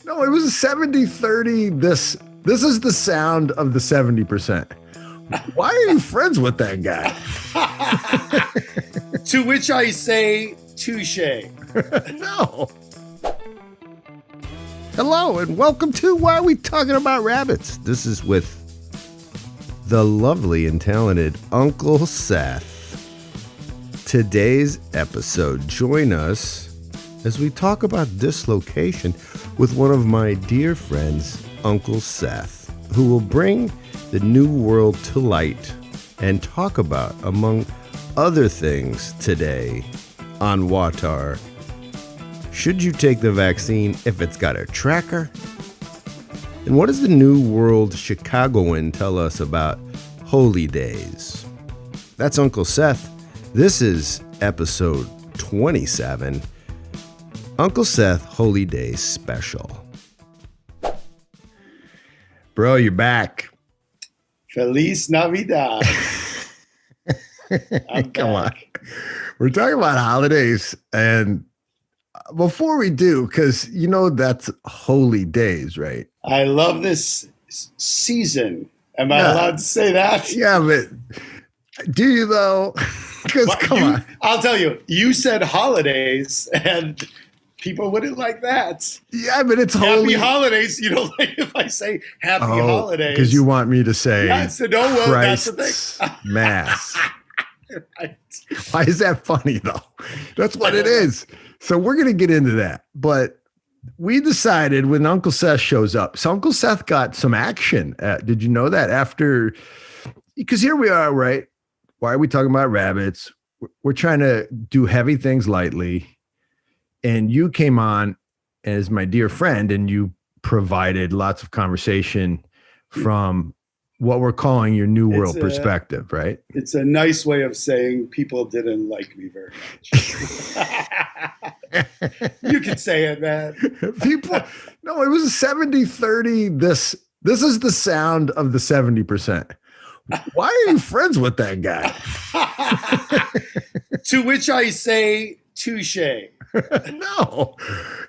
No, it was a 70-30. This is the sound of the 70%. Why are you friends with that guy? To which I say, touche. No. Hello, and welcome to Why Are We Talking About Rabbits? This is with the lovely and talented Uncle Seth. Today's episode, join us as we talk about dislocation with one of my dear friends, Uncle Seth, who will bring the new world to light and talk about, among other things today, on WAWTAR. Should you take the vaccine if it's got a tracker? And what does the New World Chicagoan tell us about holy days? That's Uncle Seth. This is episode 27, Uncle Seth Holy Days Special. Bro, you're back. Feliz Navidad. Come on. We're talking about holidays, and before we do, because you know that's holy days, right? I love this season. Am I allowed to say that? Yeah, but do you though? Because come on. I'll tell you, you said holidays, and people wouldn't like that. Yeah, but it's holy. Happy holidays. You don't like if I say happy holidays. Because you want me to say that's the thing. Mass. Right. Why is that funny though? That's what it is. So we're going to get into that. But we decided when Uncle Seth shows up. So Uncle Seth got some action. Did you know that after? Because here we are, right? Why are we talking about rabbits? We're trying to do heavy things lightly. And you came on as my dear friend, and you provided lots of conversation from what we're calling your new world perspective, right? It's a nice way of saying people didn't like me very much. You can say it, man. No, it was a 70-30. This is the sound of the 70%. Why are you friends with that guy? To which I say, touche. No.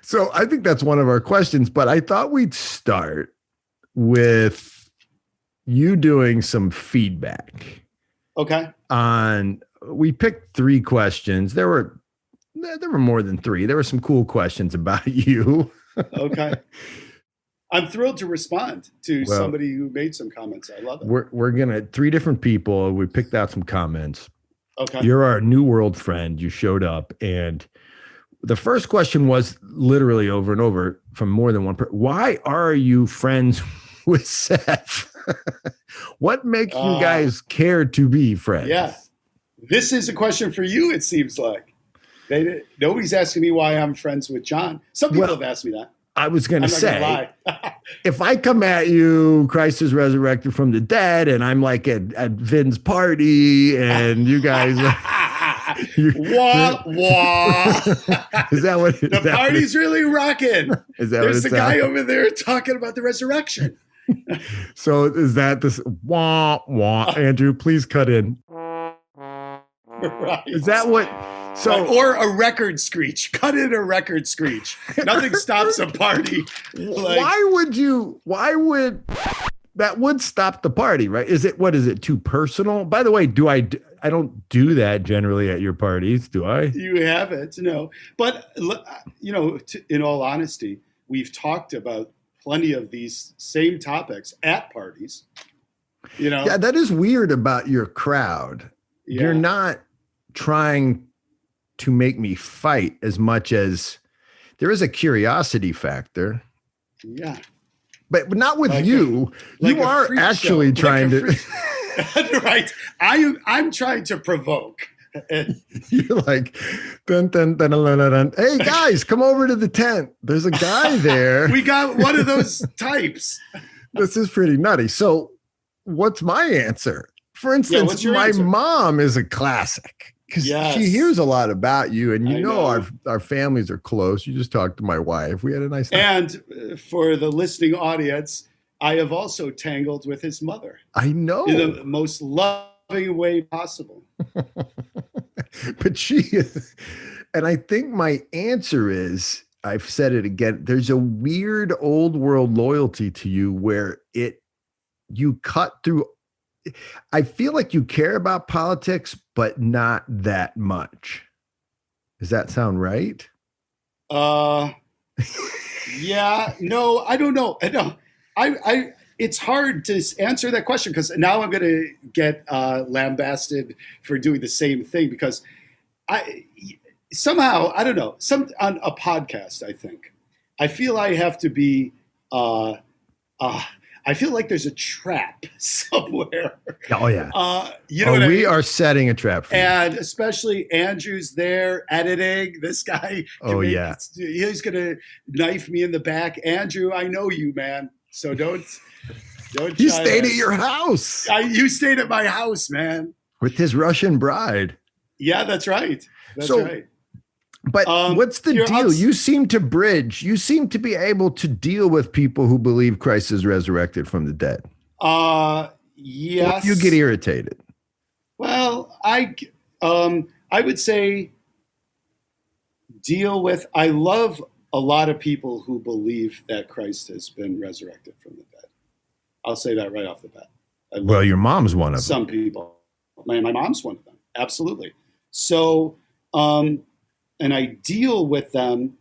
So I think that's one of our questions, but I thought we'd start with you doing some feedback. Okay. We picked 3 questions. There were more than 3. There were some cool questions about you. Okay. I'm thrilled to respond to somebody who made some comments. I love it. We're gonna 3 different people. We picked out some comments. Okay. You're our New World friend. You showed up, and the first question was literally over and over from more than one person. Why are you friends with Seth? What makes you guys care to be friends? Yeah. This is a question for you, it seems like. Nobody's asking me why I'm friends with John. Some people have asked me that. I was going to say, if I come at you, Christ is resurrected from the dead, and I'm like at Vin's party, and you guys... Wah, wah. Is that what the party's really rocking? There's a guy over there talking about the resurrection. So is that this wah wah? Andrew, please cut in. Right. Is that what? So or a record screech. Cut in a record screech. Nothing stops a party. Why would that would stop the party, right? What is it too personal? By the way, I don't do that generally at your parties, do I? You haven't, no. But, in all honesty, we've talked about plenty of these same topics at parties. Yeah, that is weird about your crowd. Yeah. You're not trying to make me fight as much as there is a curiosity factor. Yeah. But not with you. You are actually trying to... Right. I'm trying to provoke. You're like, dun, dun, dun, dun, dun, dun. Hey guys, come over to the tent. There's a guy there. We got one of those types. This is pretty nutty. So what's my answer? For instance, my mom is a classic because she hears a lot about you, and you know our families are close. You just talked to my wife. We had a nice time. And for the listening audience, I have also tangled with his mother. I know. In the most loving way possible. But she is, and I think my answer is, I've said it again. There's a weird old world loyalty to you where you cut through. I feel like you care about politics, but not that much. Does that sound right? Yeah, no, I don't know. No, it's hard to answer that question because now I'm going to get lambasted for doing the same thing because somehow, I don't know, on a podcast, I feel I have to be, I feel like there's a trap somewhere. Oh yeah. You know what I mean? We are setting a trap for you. And especially Andrew's there editing. This guy, he's gonna knife me in the back. Andrew, I know you, man. So don't. You stayed at your house. You stayed at my house, man. With his Russian bride. Yeah, that's right. That's right. But what's the deal? You seem to bridge. You seem to be able to deal with people who believe Christ is resurrected from the dead. Yes. Or you get irritated. Well, I would say deal with. I love a lot of people who believe that Christ has been resurrected from the dead. I'll say that right off the bat. Well, your mom's one of them. Some people. My mom's one of them. Absolutely. So. And I deal with them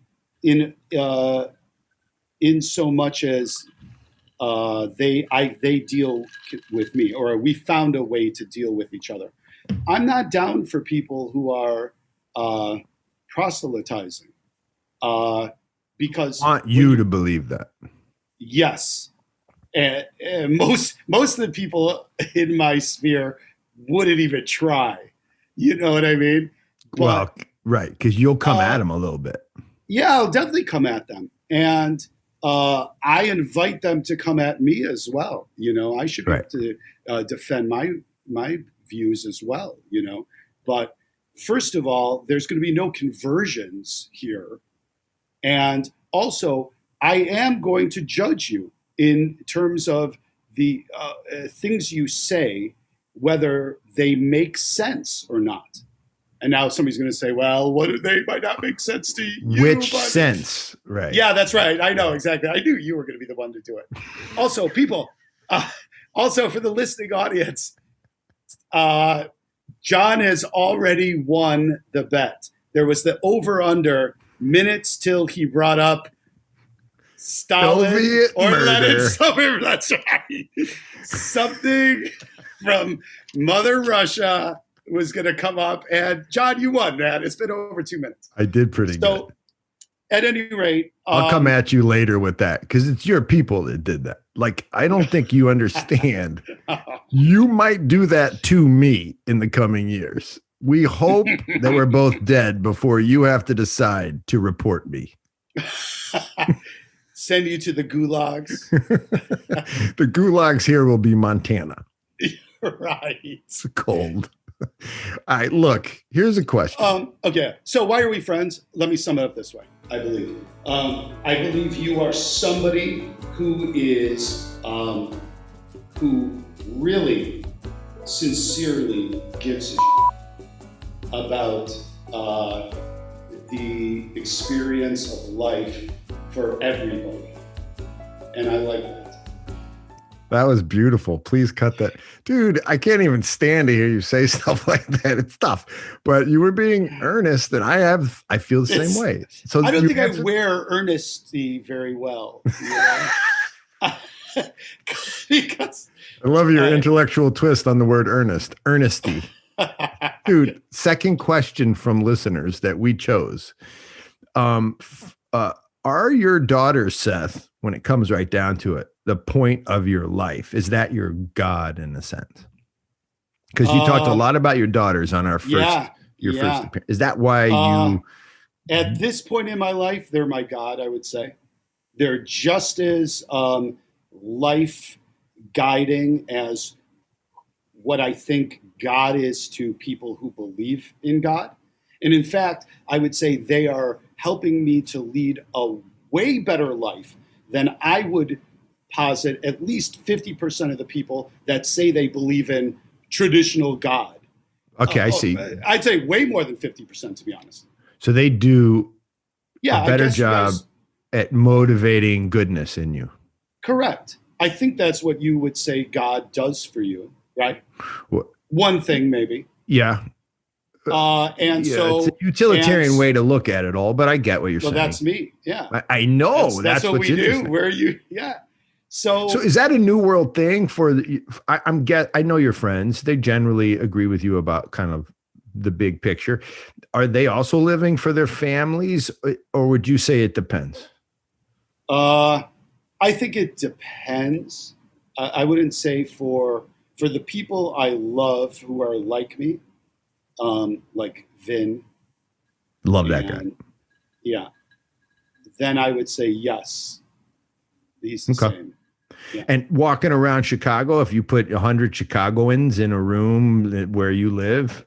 in so much as they deal with me, or we found a way to deal with each other. I'm not down for people who are proselytizing because I want you to believe that. Yes, and most of the people in my sphere wouldn't even try. You know what I mean? But, right, because you'll come at them a little bit. Yeah, I'll definitely come at them. And I invite them to come at me as well. You know, I should be able to defend my views as well, you know. But first of all, there's going to be no conversions here. And also, I am going to judge you in terms of the things you say, whether they make sense or not. And now somebody's going to say, well, they might not make sense to you. Which sense? Right. Yeah, that's right. I know exactly. I knew you were going to be the one to do it. Also, people, also for the listening audience, John has already won the bet. There was the over-under minutes till he brought up Stalin or Lenin. That's right. Something from Mother Russia was going to come up, and John, you won, man. It's been over 2 minutes. I did pretty good. At any rate, I'll come at you later with that because it's your people that did that. Like, I don't think you understand. You might do that to me in the coming years. We hope that we're both dead before you have to decide to report me. Send you to the gulags. The gulags here will be Montana. Right. It's cold. All right, look, here's a question. Okay, so why are we friends? Let me sum it up this way. I believe you are somebody who is, who really sincerely gives a shit about the experience of life for everybody. And I like that. That was beautiful. Please cut that. Dude, I can't even stand to hear you say stuff like that. It's tough. But you were being earnest, and I feel the same way. So I don't think I wear earnesty very well. You know? Because I love your intellectual twist on the word earnest. Earnesty. Dude, second question from listeners that we chose. Are your daughters, Seth, when it comes right down to it, the point of your life? Is that your God in a sense? Because you talked a lot about your daughters on our first appearance. Is that why you? At this point in my life, they're my God, I would say. They're just as life guiding as what I think God is to people who believe in God. And in fact, I would say they are helping me to lead a way better life than I would posit at least 50% of the people that say they believe in traditional God. Okay, I see. I'd say way more than 50%, to be honest. So they do Yeah, a better I guess job at motivating goodness in you. Correct. I think that's what you would say God does for you, right? What? One thing, maybe. Yeah. And yeah, so it's a utilitarian way to look at it all, but I get what you're saying. Well, that's me. Yeah. I know that's what what's we interesting. do. Where you, yeah. So is that a new world thing for I know your friends, they generally agree with you about kind of the big picture. Are they also living for their families, or would you say it depends? I think it depends. I wouldn't say for the people I love who are like me, like Vin. Love that guy. Yeah. Then I would say yes. He's the same. Yeah. And walking around Chicago, if you put 100 Chicagoans in a room where you live,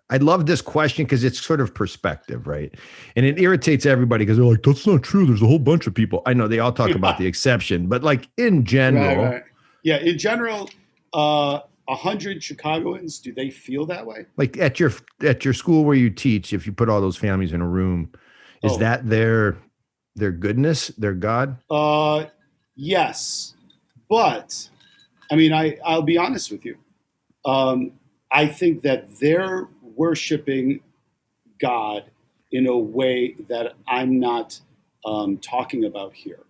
I love this question because it's sort of perspective, right? And it irritates everybody because they're like, that's not true. There's a whole bunch of people. I know they all talk about the exception, but like in general. Right. Yeah, in general, 100 Chicagoans, do they feel that way? Like at your school where you teach, if you put all those families in a room, is that their goodness, their God? Yes. But I mean, I'll be honest with you. I think that they're worshiping God in a way that I'm not talking about here.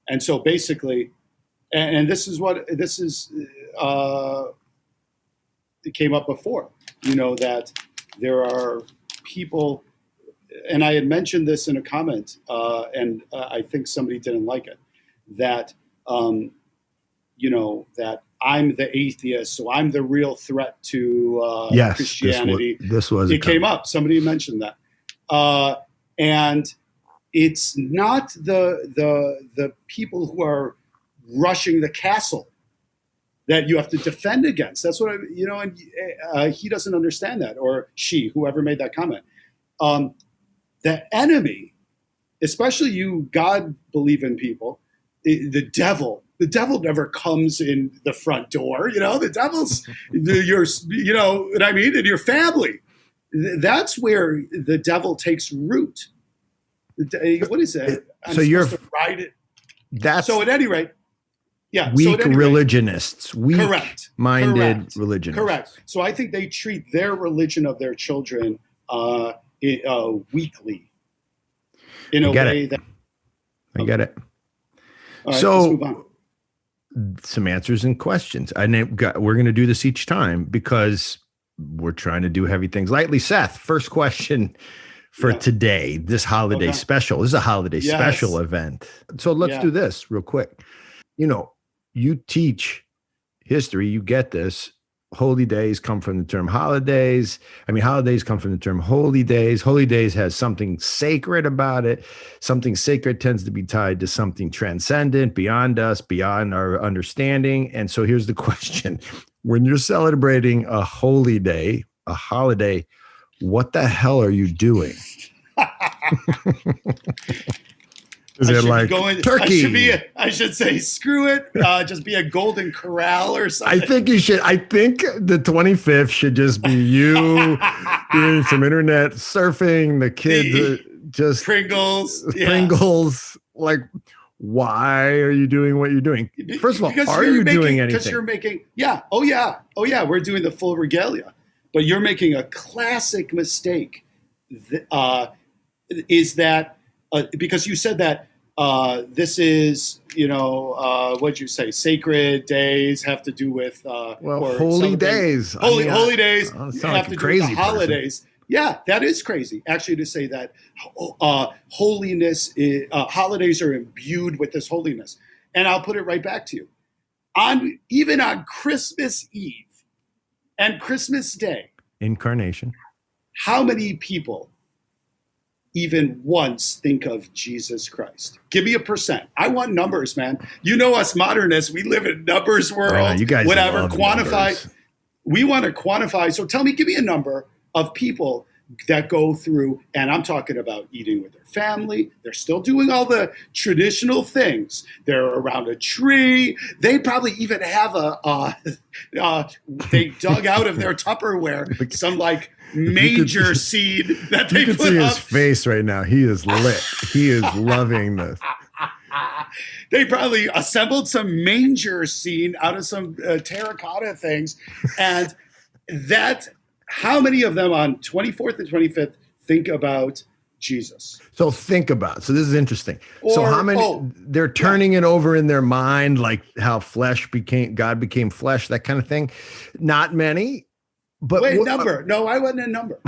And so basically, and this is it came up before, that there are people, and I had mentioned this in a comment, and I think somebody didn't like it, that, that I'm the atheist, so I'm the real threat to Christianity. This was it came up. Somebody mentioned that, and it's not the people who are rushing the castle that you have to defend against. That's what and he doesn't understand that, or she, whoever made that comment. The enemy, especially you God-believing people, the devil never comes in the front door. The devil's you know what I mean, in your family. That's where the devil takes root. What is that? So you're supposed to ride it. That's so. At any rate, yeah. Weak religionists, Correct. religionists. Correct. So I think they treat their religion of their children weakly, in a way that. I get it. All right, so let's move on. Some answers and questions. We're going to do this each time because we're trying to do heavy things lightly. Seth, first question for today, this holiday special. This is a holiday special event. So let's do this real quick. You teach history, you get this. Holy days come from the term holidays. Holidays come from the term holy days. Holy days has something sacred about it. Something sacred tends to be tied to something transcendent, beyond us, beyond our understanding. And so here's the question. When you're celebrating a holy day, a holiday, what the hell are you doing? Is it like turkey? I should say, screw it. Just be a Golden Corral or something. I think you should. I think the 25th should just be you doing some internet surfing. The kids just Pringles. Like, why are you doing what you're doing? First of all, are you doing anything? Because you're making. Yeah. Oh yeah. We're doing the full regalia, but you're making a classic mistake. Is that because you said that. This is, what'd you say? Sacred days have to do with holy days. Holy days have to do with the holidays. Yeah, that is crazy. Actually, to say that holiness, holidays are imbued with this holiness, and I'll put it right back to you. Even on Christmas Eve and Christmas Day, Incarnation. How many people even once think of Jesus Christ? Give me a percent. I want numbers, man. Us modernists, we live in numbers world. You guys whatever, love quantify. Numbers. We want to quantify. So give me a number of people that go through, and I'm talking about eating with their family. They're still doing all the traditional things. They're around a tree. They probably even have they dug out of their Tupperware some like manger seed that they put up. You can see his face right now. He is lit. He is loving this. They probably assembled some manger scene out of some terracotta things. And how many of them on 24th and 25th think about Jesus? So think about, so this is interesting. So how many, they're turning it over in their mind, like how God became flesh, that kind of thing. Not many, but. Wait, number. No, I wasn't a number.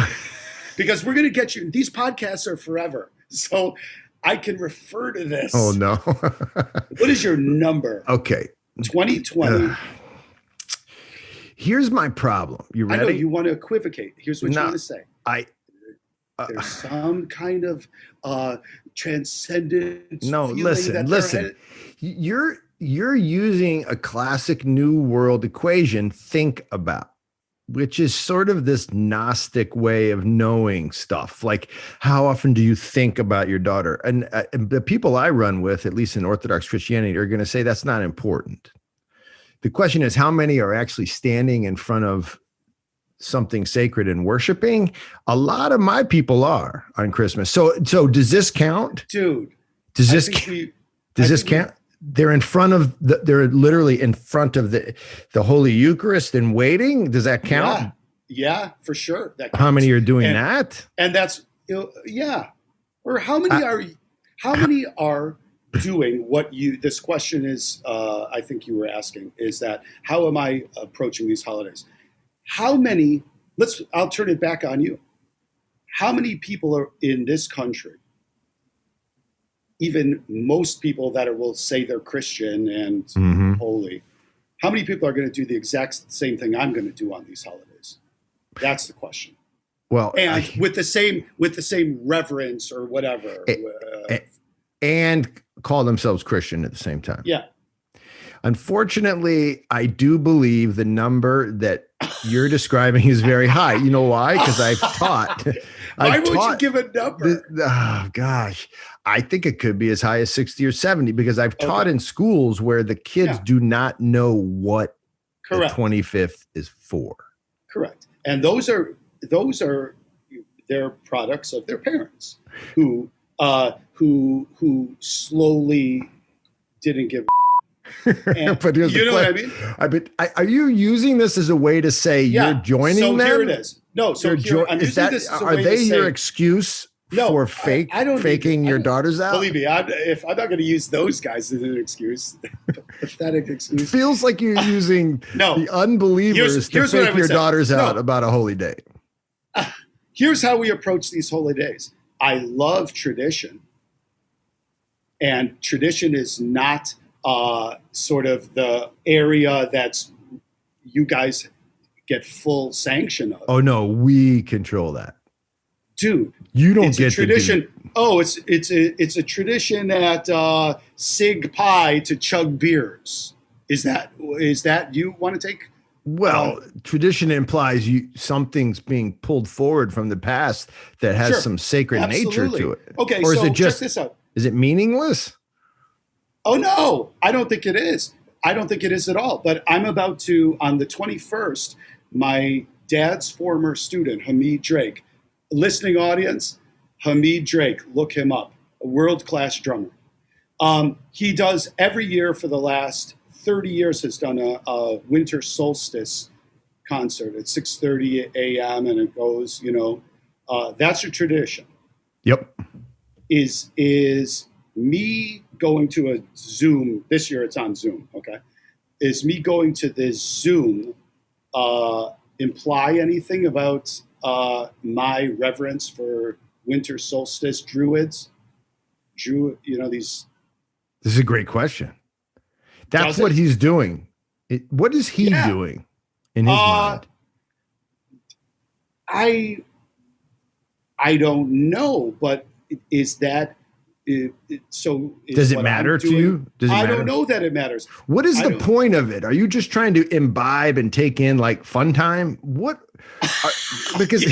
Because we're going to get you, these podcasts are forever. So I can refer to this. Oh, no. What is your number? Okay. 2020. Here's my problem. You ready? I know you want to equivocate. Here's what you want to say. There's some kind of transcendence. No, listen. You're using a classic New World equation, think about, which is sort of this Gnostic way of knowing stuff. Like, how often do you think about your daughter? And the people I run with, at least in Orthodox Christianity, are going to say that's not important. The question is, how many are actually standing in front of something sacred and worshiping? A lot of my people are on Christmas. So does this count? Dude. Does this count? They're in front of they're literally in front of the Holy Eucharist and waiting. Does that count? Yeah, for sure. That counts. How many are doing that? And that's, or how many are doing what this question is, I think you were asking, is that how am I approaching these holidays? How many, I'll turn it back on you. How many people are in this country, even most people that will say they're Christian and holy, how many people are going to do the exact same thing I'm going to do on these holidays? That's the question. Well, and with the same reverence or whatever. And call themselves Christian at the same time. Yeah. Unfortunately, I do believe the number that you're describing is very high. You know why? Because I've taught. Why would you give a number? Oh, gosh. I think it could be as high as 60 or 70 because I've taught in schools where the kids do not know what the 25th is for. Correct. And those are their products of their parents who slowly didn't give and, but you know what I mean? Are you using this as a way to say you're joining them? So here it is. No, so I'm using this as a way to say. Are they your excuse for faking your daughters out? Believe me, I'm not going to use those guys as an excuse. Pathetic excuse. Feels like you're using the unbelievers to fake your daughters out about a holy day. Here's how we approach these holy days. I love tradition. And tradition is not sort of the area that's you guys get full sanction of. Oh no, we control that, dude. You don't get tradition. It's a tradition at Sig Pie to chug beers. Is that you want to take? Well, tradition implies something's being pulled forward from the past that has some sacred nature to it. Okay, or is so it just, check this out. Is it meaningless? Oh, no, I don't think it is. I don't think it is at all. But I'm about to, on the 21st, my dad's former student, Hamid Drake, listening audience, Hamid Drake, look him up, a world-class drummer. He does every year for the last 30 years has done a winter solstice concert at 6:30 a.m. and it goes, that's a tradition. Yep. Is me going to a Zoom, this year it's on Zoom, okay? Is me going to this Zoom imply anything about my reverence for winter solstice druids? These. This is a great question. That's what he's doing. What is he doing in his mind? I don't know, but is that does it matter to you? I don't know that it matters. What is the point of it? Are you just trying to imbibe and take in like fun time? Because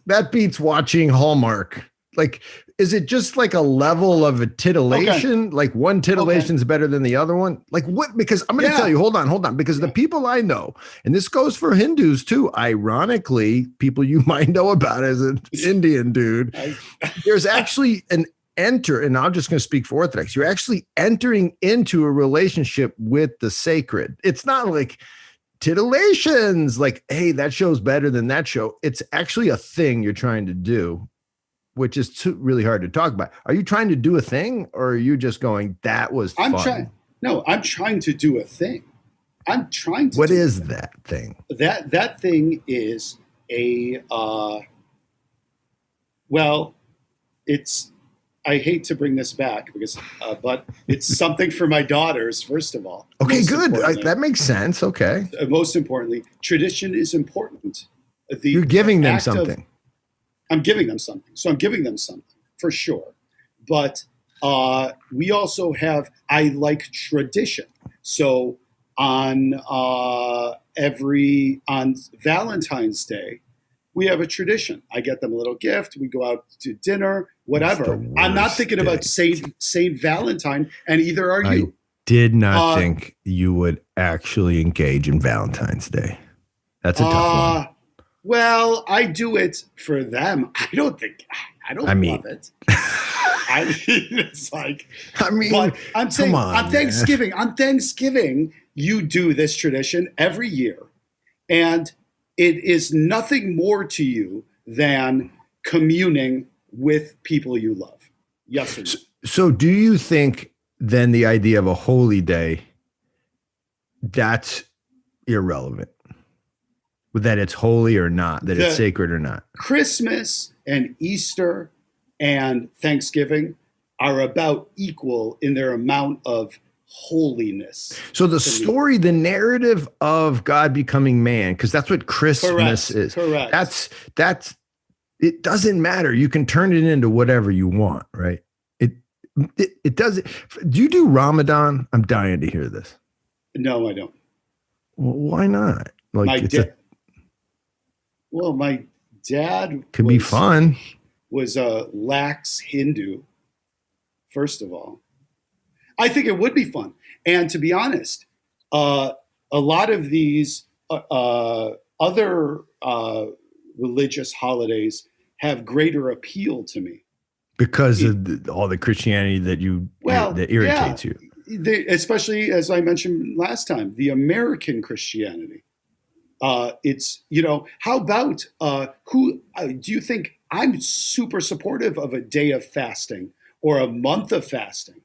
that beats watching Hallmark. Like, is it just like a level of a titillation? Okay. Like one titillation is better than the other one? Like what? Because I'm going to tell you, hold on. Because the people I know, and this goes for Hindus too, ironically, people you might know about as an Indian dude, there's actually and I'm just going to speak for Orthodox. You're actually entering into a relationship with the sacred. It's not like titillations, like, hey, that show's better than that show. It's actually a thing you're trying to do, which is really hard to talk about. Are you trying to do a thing, or are you just going, that was fun? I'm trying to do a thing. I'm trying to. What is that thing? That thing is it's, I hate to bring this back because, but it's something for my daughters, first of all. Okay, good. That makes sense. Okay. Most importantly, tradition is important. You're giving them something. I'm giving them something. So I'm giving them something for sure. But we also have, I like tradition. So on Valentine's Day, we have a tradition. I get them a little gift. We go out to dinner, whatever. I'm not thinking about Saint Valentine, and either are you. I did not think you would actually engage in Valentine's Day. That's a tough one. Well, I do it for them. I don't love it. It's like, but I'm saying on Thanksgiving, you do this tradition every year, and it is nothing more to you than communing with people you love. Yes or no? So do you think then the idea of a holy day, that's irrelevant? That it's holy or not, that it's sacred or not? Christmas and Easter and Thanksgiving are about equal in their amount of holiness. So the story, the narrative of God becoming man, because that's what Christmas is. Correct. That's it doesn't matter. You can turn it into whatever you want, right? It doesn't. Do you do Ramadan? I'm dying to hear this. No, I don't. Well, why not? Like my dad could be fun. Was a lax Hindu, first of all. I think it would be fun. And to be honest, a lot of these other religious holidays have greater appeal to me. Because of all the Christianity that that irritates you. Especially, as I mentioned last time, the American Christianity. It's, how about, do you think I'm super supportive of a day of fasting or a month of fasting?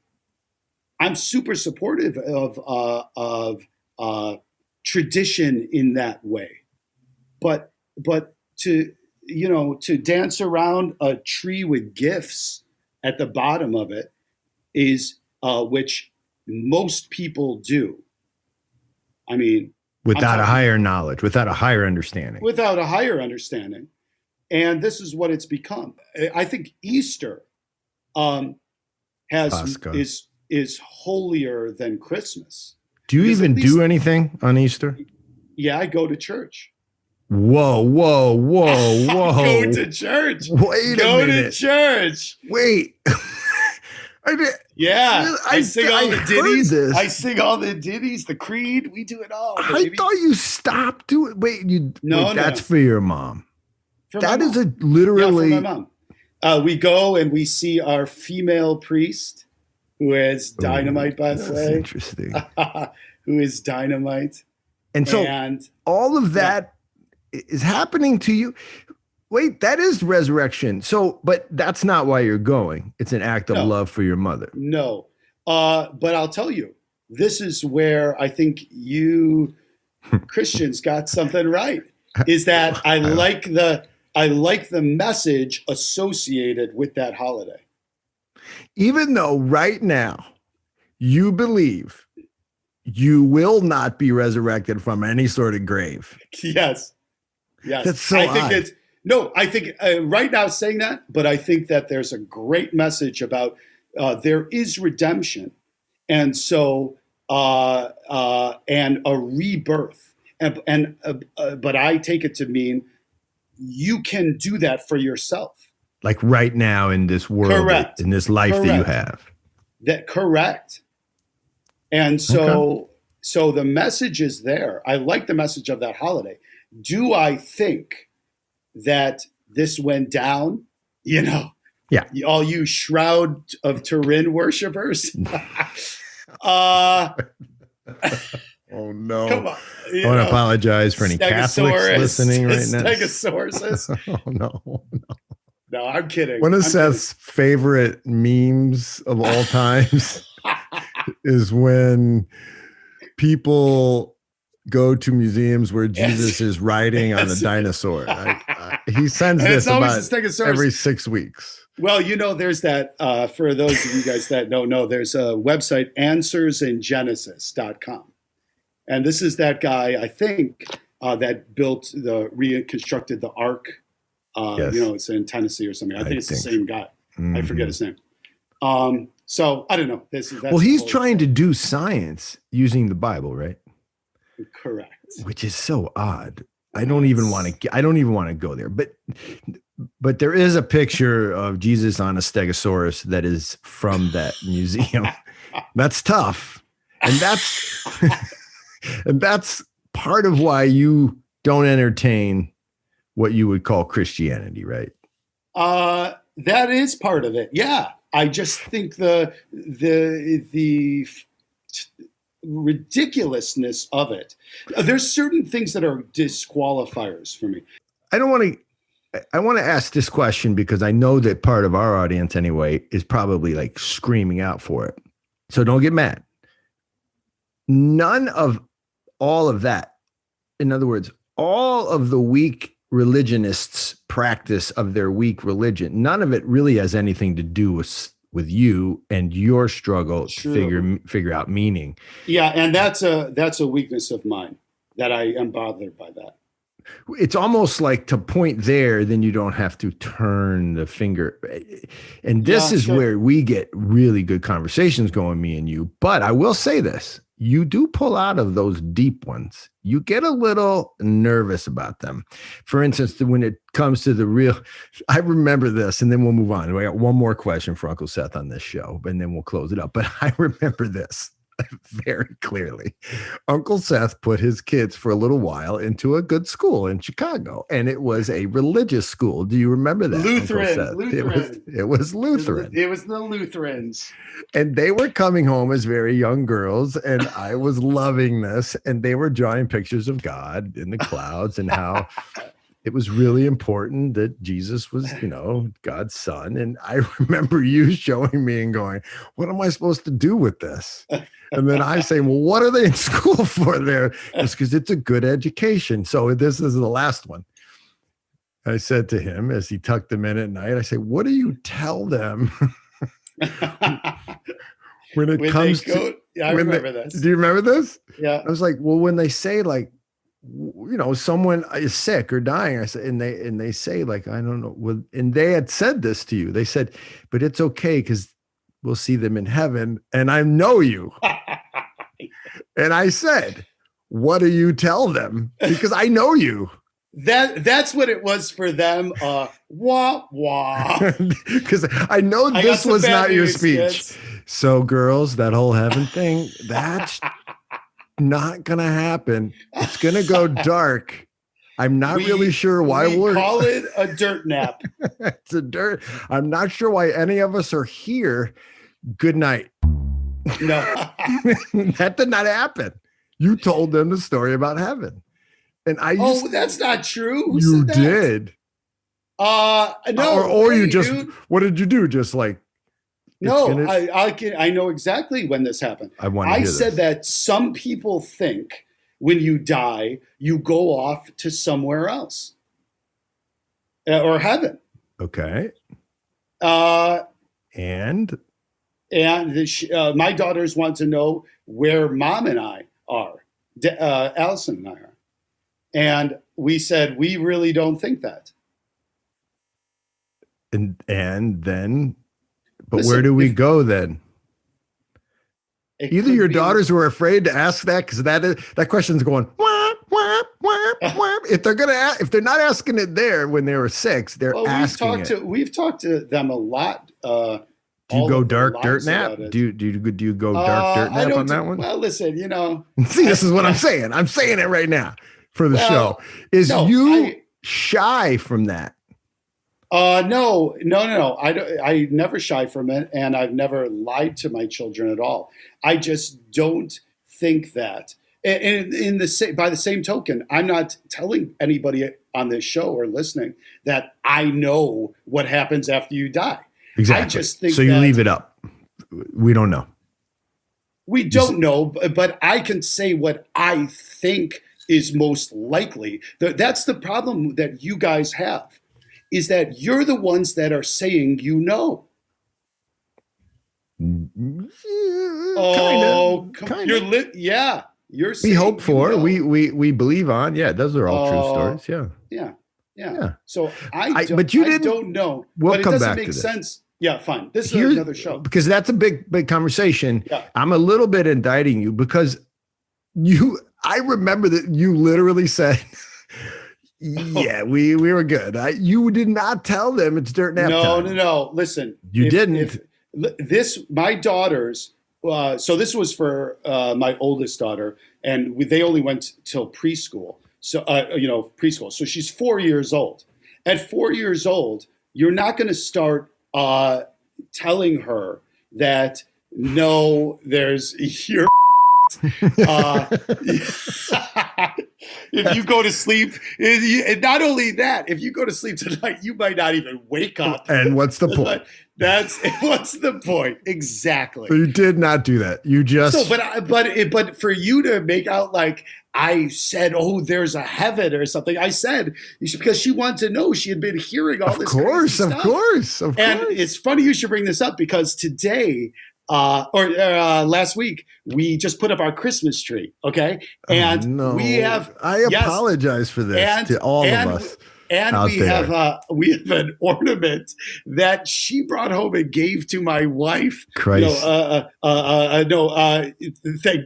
I'm super supportive of tradition in that way. But to dance around a tree with gifts at the bottom of it is, which most people do. I mean, without a higher knowledge, without a higher understanding. And this is what it's become. I think Easter is holier than Christmas. Do you even do anything on Easter? Yeah, I go to church. Whoa. Go to church. Wait a minute. Go to church. Wait. I sing all the ditties. I sing all the ditties, the creed. We do it all. Baby. I thought you stopped doing. No, that's for your mom. That is literally. For my mom. We go and we see our female priest, who is dynamite, by the way. Interesting. Who is dynamite. And so all of that is happening to you. Wait, that is resurrection. So, but that's not why you're going. It's an act of love for your mother. No. But I'll tell you, this is where I think you Christians got something right. Is that I like the message associated with that holiday. Even though right now you believe you will not be resurrected from any sort of grave. Yes. That's so odd. No, I think right now saying that, but I think that there's a great message about there is redemption, and so and a rebirth, but I take it to mean you can do that for yourself. Like right now in this world, Correct. in this life that you have. Correct. And so the message is there. I like the message of that holiday. Do I think that this went down? Yeah. All you Shroud of Turin worshipers. Oh no! Come on! I want to apologize for any Catholics listening right now. Stegosauruses. Oh no! No, I'm kidding. One of Seth's favorite memes of all times is when people go to museums where Jesus is riding on a dinosaur. He sends this about every 6 weeks. Well, there's that, for those of you guys that don't know, there's a website, answersingenesis.com. And this is that guy, I think, that reconstructed the Ark. Yes. It's in Tennessee or something. I think it's the same guy. Mm-hmm. I forget his name. So I don't know. He's trying to do science using the Bible, right? Correct. Which is so odd. I don't even want to go there. But there is a picture of Jesus on a Stegosaurus that is from that museum. That's tough. And that's part of why you don't entertain what you would call Christianity, right? That is part of it. Yeah. I just think the ridiculousness of it. There's certain things that are disqualifiers for me. I want to ask this question because I know that part of our audience anyway is probably like screaming out for it. So don't get mad. None of all of that, in other words, all of the weak religionists' practice of their weak religion, none of it really has anything to do with you and your struggle to figure out meaning. Yeah, and that's a weakness of mine, that I am bothered by that. It's almost like to point there, then you don't have to turn the finger. And this is where we get really good conversations going, me and you. But I will say this. You do pull out of those deep ones. You get a little nervous about them. For instance, when it comes to the real, I remember this, and then we'll move on. We got one more question for Uncle Seth on this show, and then we'll close it up. But I remember this very clearly. Uncle Seth put his kids for a little while into a good school in Chicago, and it was a religious school. Do you remember that? Lutheran. It was Lutheran. It was the Lutherans. And they were coming home as very young girls, and I was loving this, and they were drawing pictures of God in the clouds and how it was really important that Jesus was, God's son. And I remember you showing me and going, what am I supposed to do with this? And then I say, well, what are they in school for there? It's because it's a good education. So this is the last one. I said to him as he tucked them in at night, I say, what do you tell them when comes to... Yeah, I remember this. Do you remember this? Yeah. I was like, well, when they say like, someone is sick or dying, I said, and they say like, I don't know. Well, and they had said this to you. They said, but it's okay because we'll see them in heaven. And I know you. And I said, what do you tell them? Because I know you. That's what it was for them. Wah, wah. Because I know this was not your speech. Kids. So girls, that whole heaven thing, that's not going to happen. It's going to go dark. I'm not really sure why we're call it a dirt nap. It's a dirt. I'm not sure why any of us are here. Good night. No, that did not happen. You told them the story about heaven. And that's not true. Who you said that? Did. No. Or you just, dude. What did you do? Just like, no, I know exactly when this happened. I said that some people think when you die, you go off to somewhere else or heaven. Okay. And my daughters want to know where Mom and I are, Allison and I are. And we said, we really don't think that. And then, but Listen, where do we go then? Either your be, daughters were afraid to ask that because that question's going wah, wah, wah, wah. If they're not asking it there when they were 6, they're asking it. We've talked to them a lot. Do you go dark dirt nap? Do you go dark dirt nap on that one? Well, listen, See, this is what I'm saying. I'm saying it right now for the show. You shy from that? No. I never shy from it, and I've never lied to my children at all. I just don't think that. And by the same token, I'm not telling anybody on this show or listening that I know what happens after you die. Exactly. I just think so. You leave it up. We don't know. We don't know, but I can say what I think is most likely. That's the problem that you guys have, is that you're the ones that are saying Kind of. Yeah. You're saying we hope for, we believe on. Yeah, those are all true stories. Yeah. So but you didn't. I don't know. We'll but it come doesn't back make to this. sense. Yeah, fine. This is another show. Because that's a big conversation. Yeah. I'm a little bit indicting you because I remember that you literally said, yeah, we were good. You did not tell them it's dirt nap time. No. Listen. You didn't. My daughters, so this was for my oldest daughter, and they only went till preschool. So, preschool. So she's 4 years old. At 4 years old, you're not going to start telling her that, no, there's your if you go to sleep, and not only that, if you go to sleep tonight, you might not even wake up. And what's the point? What's the point? Exactly. So you did not do that. You just. But for you to make out like I said, oh, there's a heaven or something. I said because she wanted to know. She had been hearing all this. Of course. And it's funny you should bring this up because today. Last week, we just put up our Christmas tree, okay? And we have. I apologize for this to all of us. And we have an ornament that she brought home and gave to my wife. Christ. Thank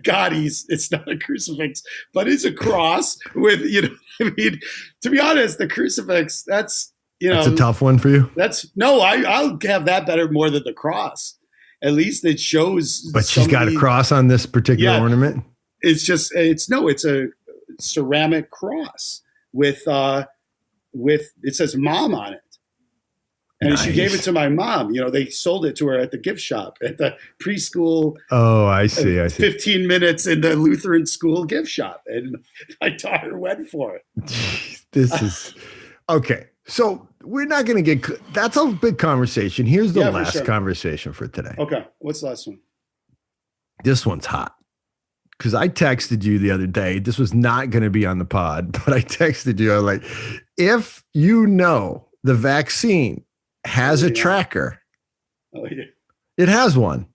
God it's not a crucifix, but it's a cross with, to be honest, the crucifix, that's a tough one for you. I'll have that better more than the cross. At least it shows. But she's got a cross on this particular ornament. It's a ceramic cross with it says mom on it. And nice. She gave it to my mom. They sold it to her at the gift shop at the preschool. Oh, I see. 15 minutes in the Lutheran school gift shop. And my daughter went for it. This is okay. So we're not going to get, that's a big conversation. Here's the last conversation for today. Okay. What's the last one? This one's hot because I texted you the other day. This was not going to be on the pod, but I texted you. I was like, if the vaccine has a tracker. Oh, yeah. It has one.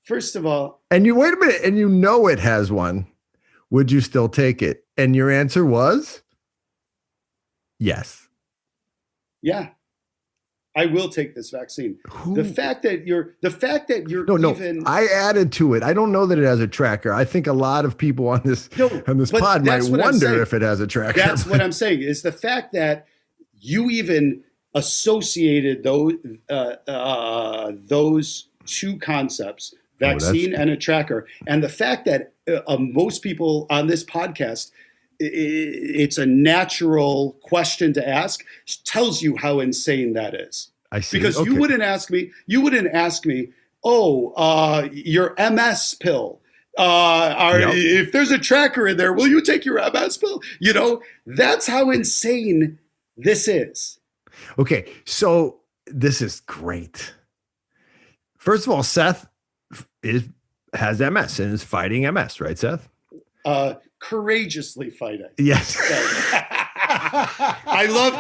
First of all. And wait a minute. And it has one. Would you still take it? And your answer was yes. Yeah, I will take this vaccine. The fact that you're I added to it. I don't know that it has a tracker. I think a lot of people on this pod might wonder if it has a tracker. That's what I'm saying is the fact that you even associated those two concepts, vaccine and a tracker, and the fact that most people on this podcast, it's a natural question to ask, tells you how insane that is. I see. Because you wouldn't ask me, your MS pill. If there's a tracker in there, will you take your MS pill? That's how insane this is. Okay, so this is great. First of all, Seth has MS and is fighting MS, right, Seth? Courageously fighting. Yes. I love.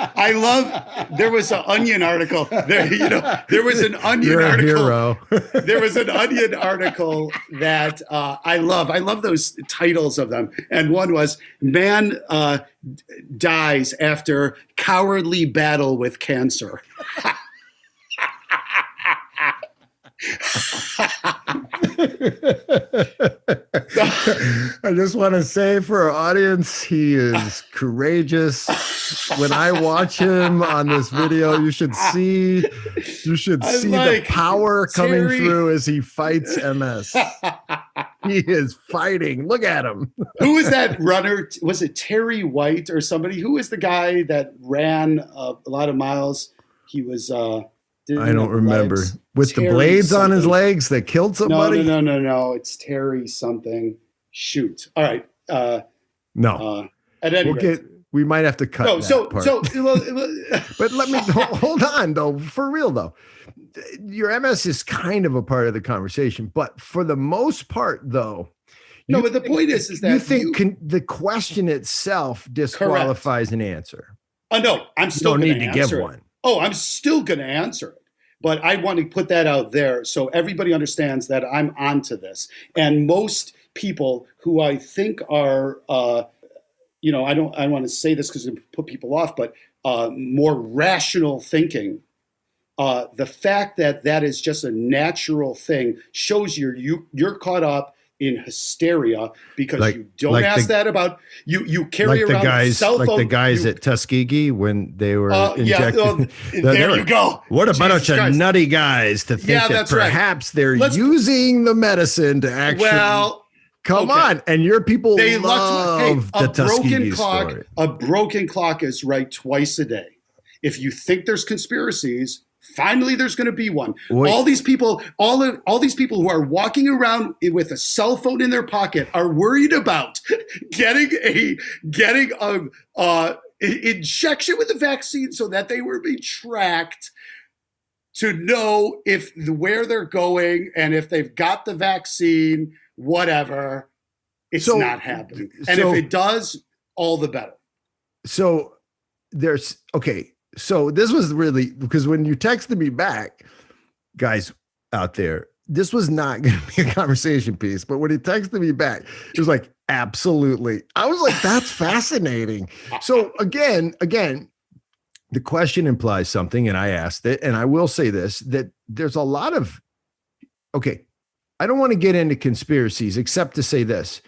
There was an Onion article. There was an Onion You're article. A hero. There was an Onion article that I love. I love those titles of them. And one was "Man dies after cowardly battle with cancer." I just want to say for our audience, he is courageous. When I watch him on this video, you should see the power coming through as he fights MS. He is fighting. Look at him. Who was that runner? Was it Terry White or somebody? Who was the guy that ran a lot of miles? He was. I don't remember. With Terry the blades something. On his legs that killed somebody? No. It's Terry something. Shoot. All right. No. At any rate. We might have to cut that part. But let me hold on, though. For real, though. Your MS is kind of a part of the conversation. But for the most part, though. No, but the point is that you think the question itself disqualifies an answer. No, I'm still going to give one. Oh, I'm still going to answer it. But I want to put that out there so everybody understands that I'm onto this. And most people who I think are, I want to say this because it put people off, but more rational thinking, the fact that is just a natural thing shows you're caught up in hysteria because you don't ask that about you carry around a cell phone. Like the guys at Tuskegee when they were injected. There you go. What a bunch of nutty guys to think that perhaps they're using the medicine to actually. Well, come on, and your people love the Tuskegee story. A broken clock is right twice a day. If you think there's conspiracies. Finally, there's going to be one. Wait. All these people who are walking around with a cell phone in their pocket are worried about getting a injection with the vaccine so that they will be tracked to know where they're going and if they've got the vaccine, whatever. It's not happening. And if it does, all the better. So there's okay. So this was really because when you texted me back, guys out there, this was not going to be a conversation piece. But when he texted me back, it was like, absolutely. I was like, that's fascinating. So again, the question implies something, and I asked it, and I will say this, that there's a lot of, okay, I don't want to get into conspiracies except to say this.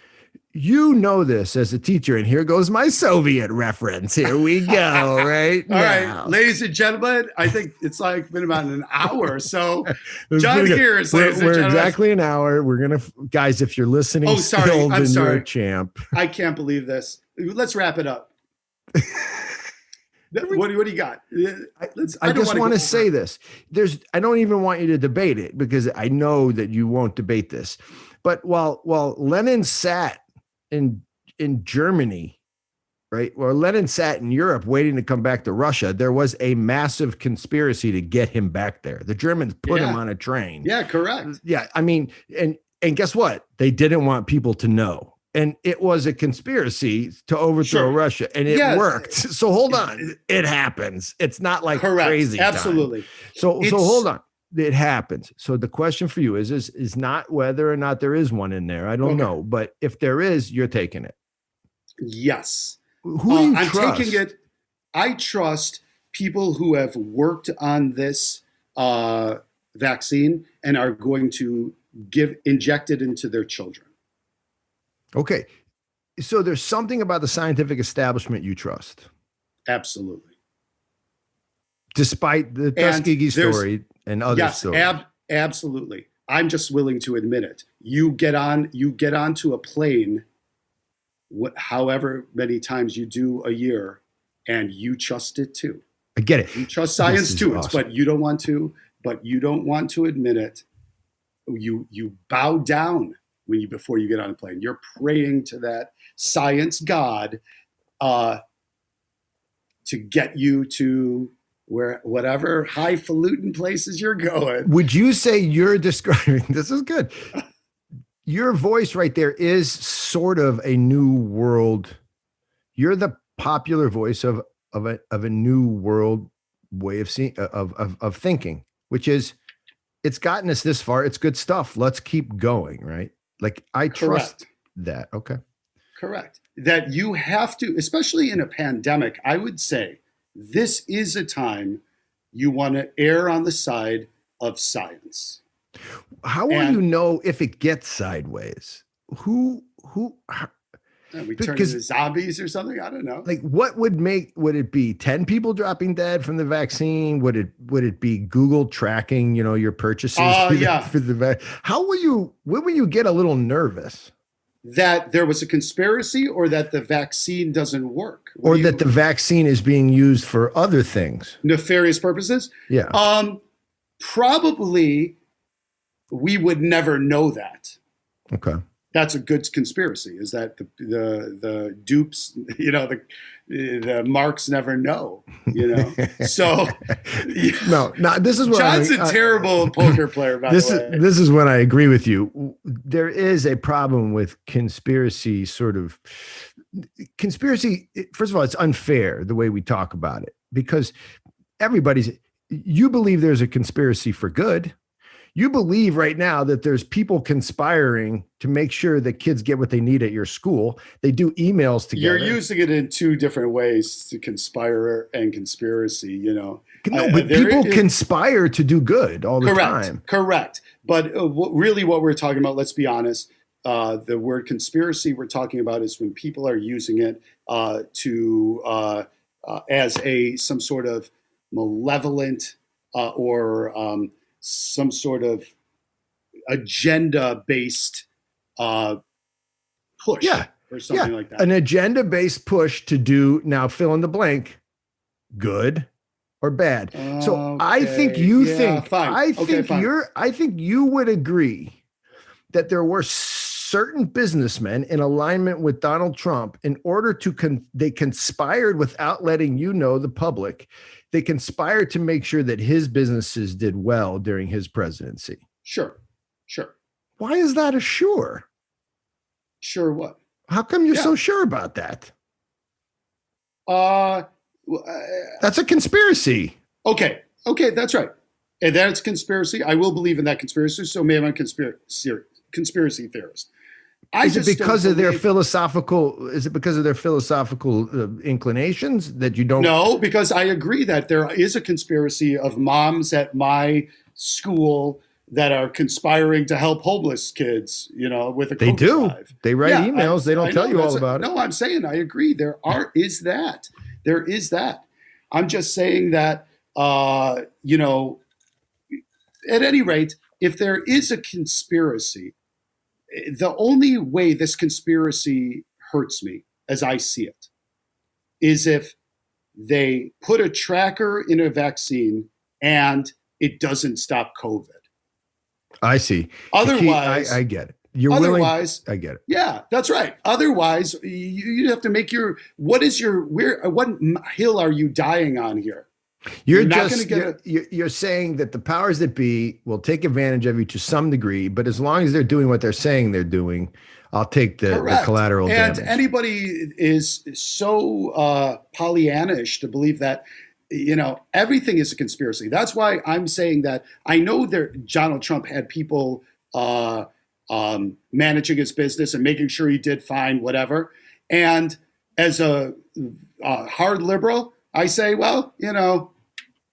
You know this as a teacher, and here goes my Soviet reference. Here we go, right? All right, ladies and gentlemen, I think it's been about an hour. So, John Heers, we're exactly an hour. We're going to, guys, if you're listening, I'm sorry. you're a champ. I can't believe this. Let's wrap it up. What do you got? I just want to say this. I don't even want you to debate it because I know that you won't debate this. But while Lenin sat in Germany, right? Or Lenin sat in Europe waiting to come back to Russia, there was a massive conspiracy to get him back there. The Germans put him on a train. Yeah, correct. Yeah, I mean, and guess what? They didn't want people to know. And it was a conspiracy to overthrow Russia, and it worked. So hold on. It happens. It's not like crazy time. Absolutely. So hold on. It happens. So the question for you is not whether or not there is one in there. I don't know. But if there is, you're taking it. Yes. Who do you I'm trust? taking it. I trust people who have worked on this vaccine and are going to inject it into their children. Okay. So there's something about the scientific establishment you trust. Absolutely. Despite the Tuskegee story and other stories. Absolutely. I'm just willing to admit it. You get onto a plane, however many times you do a year, and you trust it too. I get it. You trust science too, awesome. But you don't want to admit it. You bow down before you get on a plane. You're praying to that science God to get you to whatever highfalutin places you're going. Would you say you're describing, this is good. Your voice right there is sort of a new world. You're the popular voice of a new world way of seeing, of thinking, which is, it's gotten us this far. It's good stuff. Let's keep going. Right. Like I trust that. Okay. Correct. That you have to, especially in a pandemic, I would say, this is a time you want to err on the side of science. How will you And know if it gets sideways? Who, we turn because into zombies or something. I don't know. like what would it be 10 people dropping dead from the vaccine? Would it be Google tracking, your purchases Yeah. for the when will you get a little nervous? That there was a conspiracy, or that the vaccine doesn't work, Or that the vaccine is being used for other things. Nefarious purposes? Yeah. Probably we would never know that. Okay. That's a good conspiracy, is that the dupes, the marks never know, So no, this is what John's a terrible poker player, by the way. This is when I agree with you. There is a problem with conspiracy, first of all, it's unfair the way we talk about it, because you believe there's a conspiracy for good. You believe right now that there's people conspiring to make sure that kids get what they need at your school. They do emails together. You're using it in two different ways, to conspire and conspiracy, No, but people conspire to do good all the time. Correct. But really what we're talking about, let's be honest, the word conspiracy we're talking about is when people are using it as some sort of malevolent or some sort of agenda-based push, or something like that. An agenda-based push to do, now fill in the blank, good or bad. So I think I think you would agree that there were certain businessmen in alignment with Donald Trump in order to they conspired without letting the public. They conspired to make sure that his businesses did well during his presidency. Sure. Why is that a sure? Sure what? How come you're so sure about that? That's a conspiracy. Okay, that's right. And that's conspiracy. I will believe in that conspiracy. So maybe I'm a conspiracy theorist. Is it because of their philosophical inclinations that you don't? No, because I agree that there is a conspiracy of moms at my school that are conspiring to help homeless kids, with a They COVID do. drive. They write emails. They don't tell you all about it. No, I'm saying I agree. There is that. I'm just saying that, at any rate, if there is a conspiracy, the only way this conspiracy hurts me, as I see it, is if they put a tracker in a vaccine and it doesn't stop COVID. I see. Otherwise, I get it. I get it. Yeah, that's right. Otherwise, you have to make what hill are you dying on here? You're saying that the powers that be will take advantage of you to some degree, but as long as they're doing what they're saying they're doing, I'll take the collateral damage. And anybody is so Pollyannish to believe that everything is a conspiracy. That's why I'm saying that I know that Donald Trump had people managing his business and making sure he did fine, whatever. And as a hard liberal, I say, well,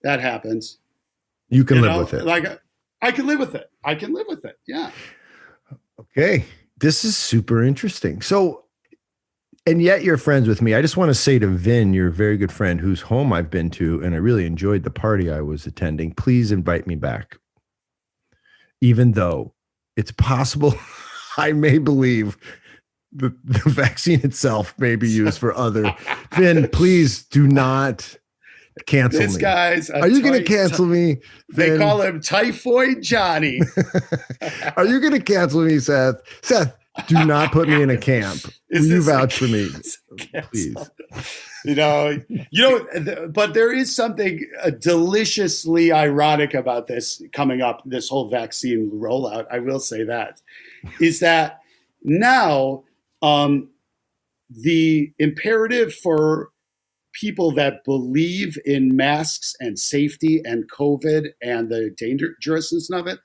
that happens. You can live with it. Like I can live with it. Yeah. Okay. This is super interesting. So, and yet you're friends with me. I just want to say to Vin, your very good friend whose home I've been to, and I really enjoyed the party I was attending, please invite me back. Even though it's possible I may believe the vaccine itself may be used for other. Vin, please do not cancel me. This guy's Are you going to cancel me? They Vin? call him Typhoid Johnny. Are you going to cancel me, Seth? Seth, do not put me in a camp. Will you vouch for me? Please. But there is something deliciously ironic about this coming up, this whole vaccine rollout. I will say that is that now the imperative for people that believe in masks and safety and COVID and the dangerousness of it,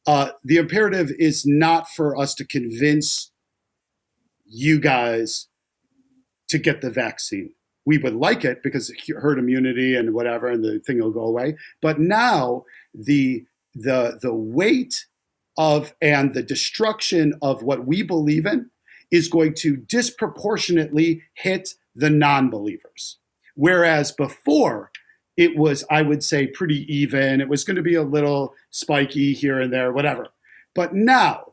the imperative is not for us to convince you guys to get the vaccine. We would like it because herd immunity and whatever, and the thing will go away. But now the the weight of and the destruction of what we believe in is going to disproportionately hit the non-believers. Whereas before, it was, I would say, pretty even. It was going to be a little spiky here and there, whatever. But now,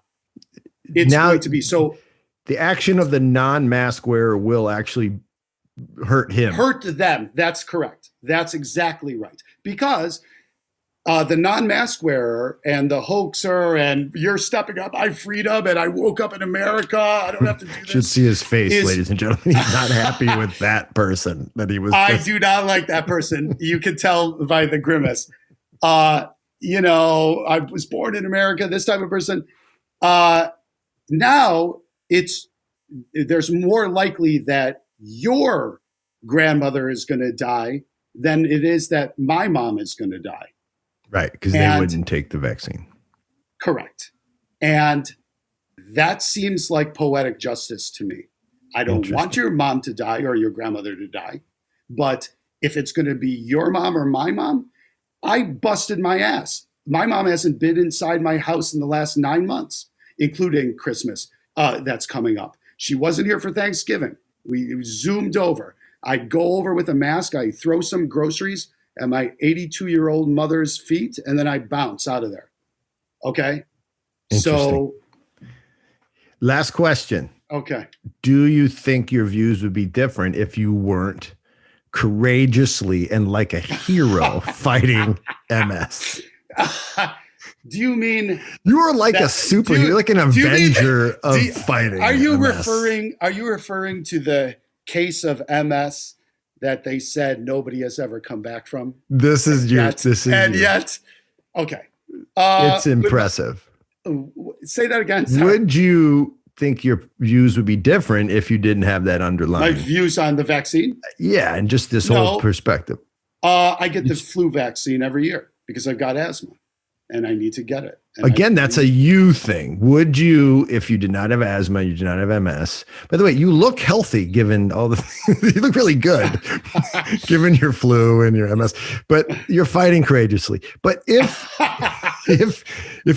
it's going to be so. The action of the non-mask wearer will actually hurt him. Hurt them. That's correct. That's exactly right. Because the non-mask wearer and the hoaxer and you're stepping up, I freedom and I woke up in America, I don't have to do this. Should see his face, ladies and gentlemen. He's not happy with that person that he was. I do not like that person. You can tell by the grimace. I was born in America, this type of person. Now there's more likely that your grandmother is going to die than it is that my mom is going to die. Right, because they wouldn't take the vaccine. Correct. And that seems like poetic justice to me. I don't want your mom to die or your grandmother to die. But if it's going to be your mom or my mom, I busted my ass. My mom hasn't been inside my house in the last 9 months, including Christmas that's coming up. She wasn't here for Thanksgiving. We zoomed over. I go over with a mask. I throw some groceries at my 82-year-old mother's feet, and then I bounce out of there. Okay? So. Last question. Okay. Do you think your views would be different if you weren't courageously and like a hero fighting MS? Do you mean you are like a superhero, you're like an Avenger of fighting? Are you MS. referring to the case of MS that they said nobody has ever come back from? This is okay. It's impressive. Say that again. Sorry. Would you think your views would be different if you didn't have that underlying? My views on the vaccine? Yeah, and just this whole perspective. I get the flu vaccine every year because I've got asthma and I need to get it. And again, that's a you thing. Would you, if you did not have asthma, you did not have MS? By the way, you look healthy given all the, you look really good given your flu and your MS, but you're fighting courageously. But if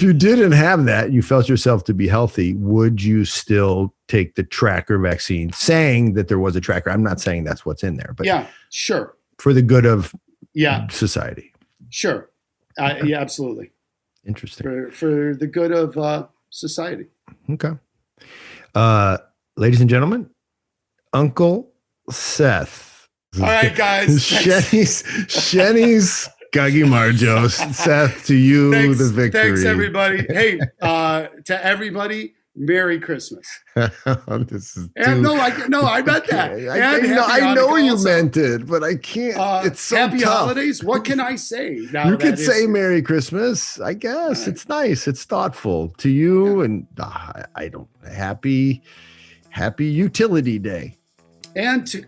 you didn't have that, you felt yourself to be healthy, would you still take the tracker vaccine, saying that there was a tracker? I'm not saying that's what's in there, but yeah, sure. For the good of society. Sure. Yeah, absolutely. Interesting. For the good of society. Okay. Ladies and gentlemen, Uncle Seth. All right, guys. Shenny's Gagi Marjos. Seth, to you, the victory. Thanks, everybody. Hey, to everybody, Merry Christmas. This is I meant that. I know you meant it, but I can't. It's so happy tough. holidays. What can I say? You could say Merry Christmas. I guess right. It's nice. It's thoughtful to you, and I don't. Happy Utility Day. And to.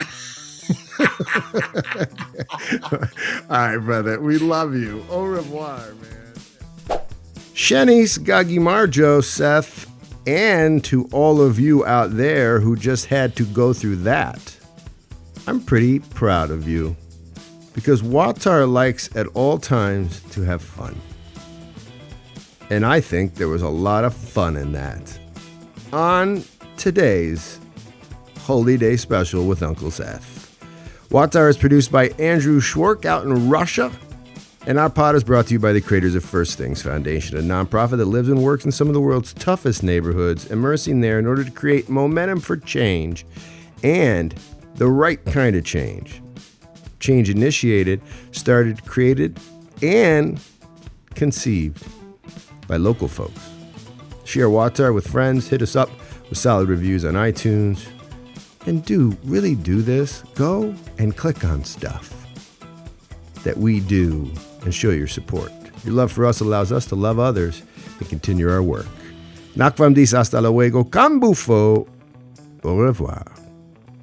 All right, brother. We love you. Au revoir, man. Shenny's Gagi Marjo, Seth. And to all of you out there who just had to go through that, I'm pretty proud of you, because WAWTAR likes at all times to have fun. And I think there was a lot of fun in that on today's Holy Day Special with Uncle Seth. WAWTAR is produced by Andrew Schwark out in Russia. And our pod is brought to you by the creators of First Things Foundation, a nonprofit that lives and works in some of the world's toughest neighborhoods, immersing there in order to create momentum for change and the right kind of change. Change initiated, started, created, and conceived by local folks. Share WAWTAR with friends, hit us up with solid reviews on iTunes, and really do this. Go and click on stuff that we do and show your support. Your love for us allows us to love others and continue our work. Nakvam dis hasta luego, cambufo, au revoir.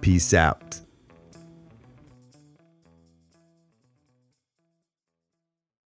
Peace out.